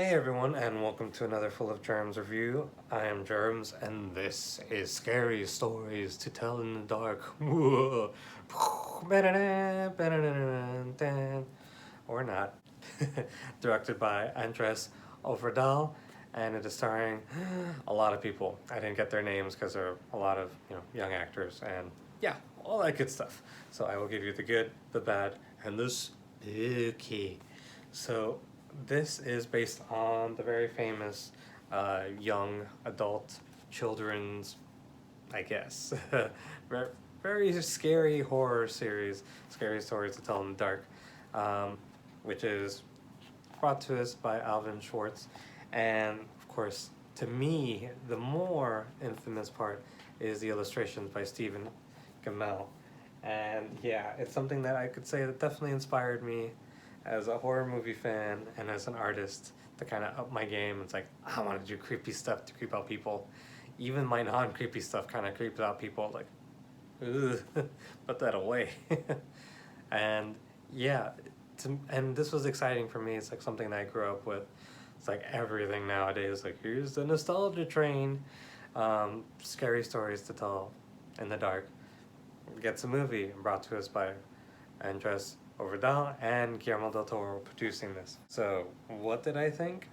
Hey everyone, and welcome to another Full of Germs review. I am Germs, and this is Scary Stories to Tell in the Dark. Or not. Directed by Andres Ovredal, and it is starring a lot of people. I didn't get their names because there are a lot of young actors, and yeah, all that good stuff. So I will give you the good, the bad, and the spooky. So this is based on the very famous young adult children's, I guess, very, very scary horror series, Scary Stories to Tell in the Dark, which is brought to us by Alvin Schwartz. And of course, to me, the more infamous part is the illustrations by Stephen Gamel. And yeah, it's something that I could say that definitely inspired me as a horror movie fan and as an artist to kind of up my game. It's like, I want to do creepy stuff to creep out people. Even my non creepy stuff kind of creeps out people. Like, ugh, put that away. And yeah, and this was exciting for me. It's like something that I grew up with. It's like everything nowadays. Like, here's the nostalgia train. Scary stories to tell in the dark. Gets a movie brought to us by Andres Ovredal and Guillermo del Toro producing this. So, what did I think?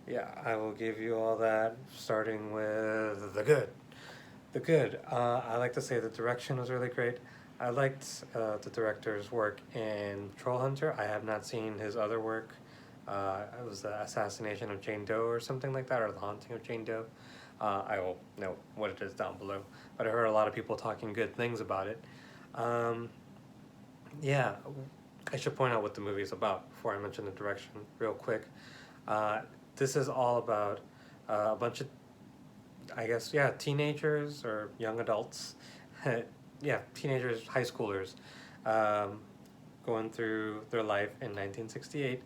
Yeah, I will give you all that, starting with the good. The good. I like to say the direction was really great. I liked the director's work in Troll Hunter. I have not seen his other work. It was the Assassination of Jane Doe or something like that, or the Haunting of Jane Doe. I will note what it is down below. But I heard a lot of people talking good things about it. Um, yeah, I should point out what the movie is about before I mention the direction real quick. Uh, this is all about a bunch of, I guess, yeah, teenagers or young adults. Yeah, teenagers, high schoolers, um, going through their life in 1968,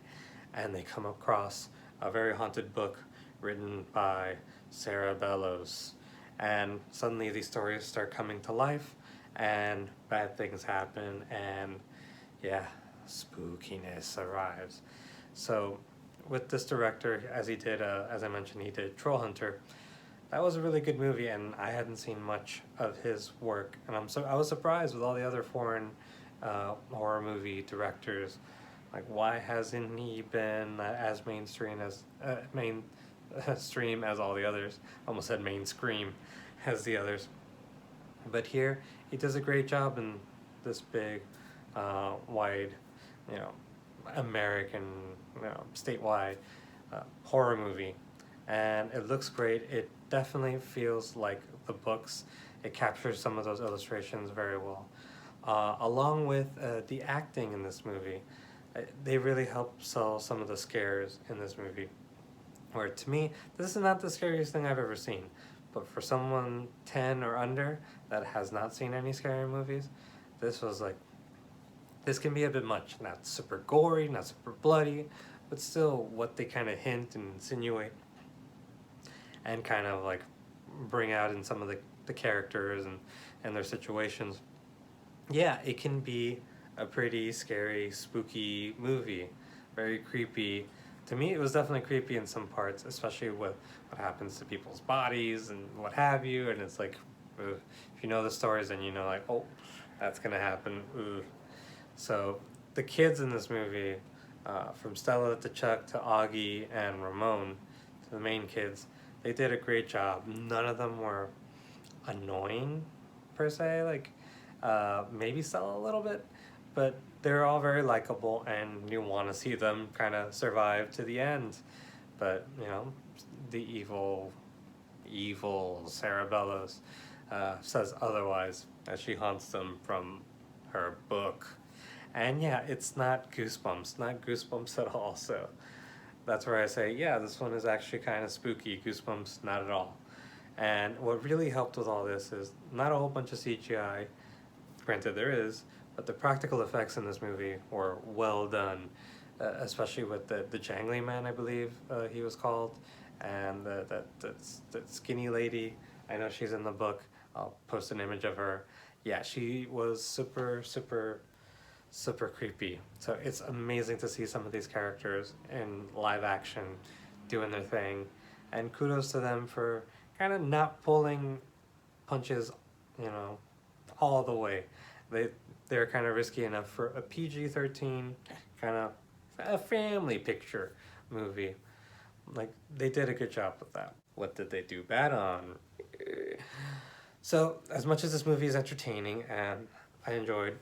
and they come across a very haunted book written by Sarah Bellows. And suddenly these stories start coming to life, and bad things happen, and yeah, spookiness arrives. So, with this director, as he did, as I mentioned, he did Troll Hunter. That was a really good movie, and I hadn't seen much of his work, and I was surprised with all the other foreign horror movie directors. Like, why hasn't he been as mainstream as all the others? Almost said mainstream as the others. But here, he does a great job in this big, wide, you know, American, statewide horror movie, and it looks great. It definitely feels like the books. It captures some of those illustrations very well, along with the acting in this movie. They really help sell some of the scares in this movie. Where to me, this is not the scariest thing I've ever seen, but for someone 10 or under that has not seen any scary movies, this was like, this can be a bit much. Not super gory, not super bloody, but still what they kind of hint and insinuate and kind of like bring out in some of the characters and their situations. Yeah, it can be a pretty scary, spooky movie. Very creepy. To me, it was definitely creepy in some parts, especially with what happens to people's bodies and what have you. And it's like, ugh. If you know the stories, then you know, like, oh, that's gonna happen. Ugh. So the kids in this movie, from Stella to Chuck to Augie and Ramon, to the main kids, they did a great job. None of them were annoying, per se. Like, maybe Stella a little bit, but they're all very likable, and you want to see them kind of survive to the end. But the evil Sarah Bellows says otherwise as she haunts them from her book. And yeah, it's not Goosebumps at all. So that's where I say, yeah, this one is actually kind of spooky. Goosebumps, not at all. And what really helped with all this is not a whole bunch of CGI. Granted, there is, but the practical effects in this movie were well done, especially with the Jangly Man, I believe he was called, and that skinny lady. I know she's in the book. I'll post an image of her. Yeah, she was super creepy. So it's amazing to see some of these characters in live action doing their thing, and kudos to them for kind of not pulling punches, you know, all the way. They they're kind of risky enough for a PG-13 kind of a family picture movie. Like they did a good job with that. What did they do bad on? So as much as this movie is entertaining and I enjoyed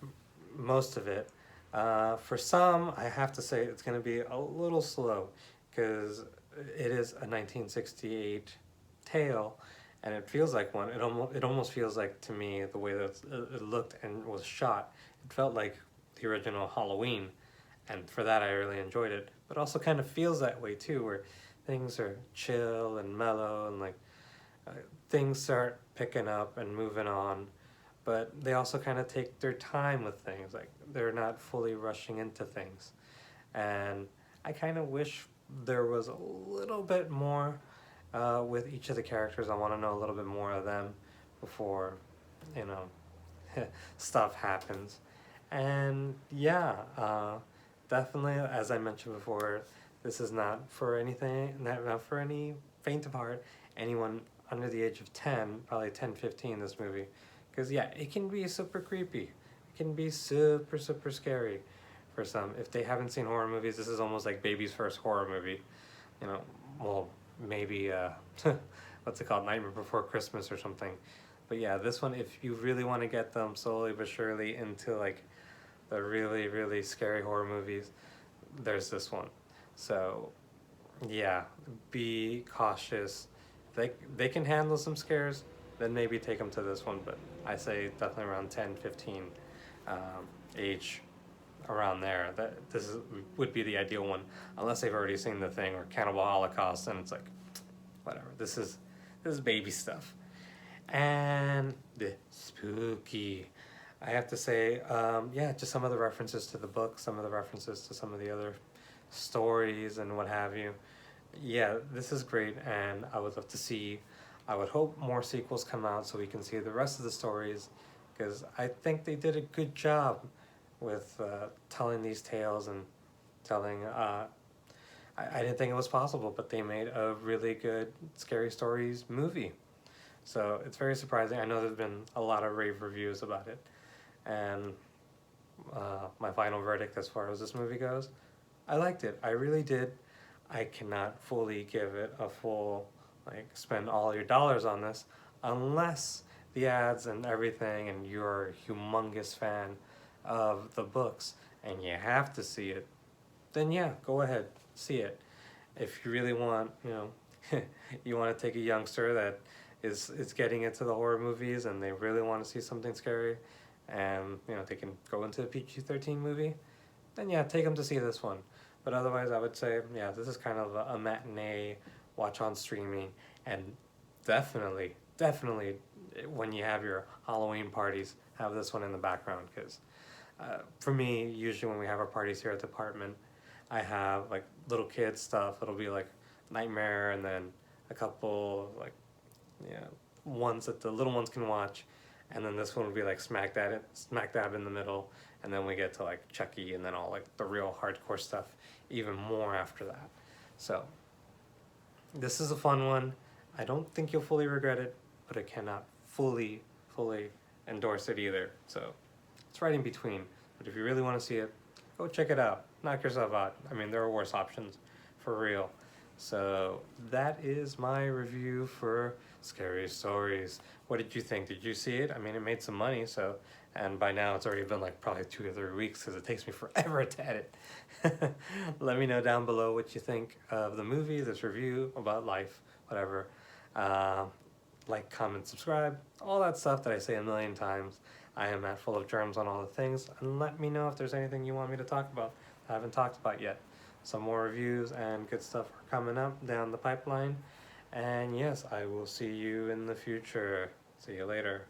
most of it, for some I have to say it's going to be a little slow because it is a 1968 tale and it feels like one. It almost feels like to me the way that it looked and was shot. It felt like the original Halloween, and for that I really enjoyed it. But also kind of feels that way too, where things are chill and mellow and like uh, things start picking up and moving on. But they also kind of take their time with things. Like they're not fully rushing into things, and I kind of wish there was a little bit more with each of the characters. I want to know a little bit more of them before, you know, stuff happens. And yeah, definitely, as I mentioned before, this is not for anything, not for any faint of heart. Anyone under the age of 10, probably 10, 15, this movie. Because yeah, it can be super creepy. It can be super, super scary for some. If they haven't seen horror movies, this is almost like baby's first horror movie. You know, well, maybe what's it called, Nightmare Before Christmas or something. But yeah, this one, if you really want to get them slowly but surely into like the really, really scary horror movies, there's this one. So yeah, be cautious. They can handle some scares, then maybe take them to this one. But I say definitely around 10, 15 age, around there. That this would be the ideal one, unless they've already seen The Thing or Cannibal Holocaust, and it's like, whatever. This is baby stuff, and the spooky. I have to say, yeah, just some of the references to the book, some of the references to some of the other stories and what have you. Yeah, this is great, and I would love to see. I would hope more sequels come out so we can see the rest of the stories, because I think they did a good job with telling these tales and telling. I didn't think it was possible, but they made a really good scary stories movie. So it's very surprising. I know there's been a lot of rave reviews about it, and my final verdict as far as this movie goes, I liked it. I really did. I cannot fully give it a full, like, spend all your dollars on this unless the ads and everything and you're a humongous fan of the books and you have to see it, then yeah, go ahead, see it. If you really want, you know, you want to take a youngster that is getting into the horror movies and they really want to see something scary and, you know, they can go into a PG-13 movie, then yeah, take them to see this one. But otherwise, I would say, yeah, this is kind of a matinee watch on streaming, and definitely, definitely, when you have your Halloween parties, have this one in the background. Because for me, usually when we have our parties here at the apartment, I have like little kids stuff. It'll be like Nightmare, and then a couple like, yeah, ones that the little ones can watch, and then this one would be like smack dab in the middle, and then we get to like Chucky, and then all like the real hardcore stuff, even more after that. So this is a fun one. I don't think you'll fully regret it, but I cannot fully endorse it either. So it's right in between. But if you really want to see it, go check it out. Knock yourself out. I mean, there are worse options, for real. So that is my review for Scary Stories. What did you think? Did you see it? I mean, it made some money, so, and by now it's already been like probably 2 or 3 weeks because it takes me forever to edit. Let me know down below what you think of the movie, this review, about life, whatever. Like, comment, subscribe, all that stuff that I say a million times. I am at Full of Germs on all the things, and let me know if there's anything you want me to talk about that I haven't talked about yet. Some more reviews and good stuff are coming up down the pipeline. And yes, I will see you in the future. See you later.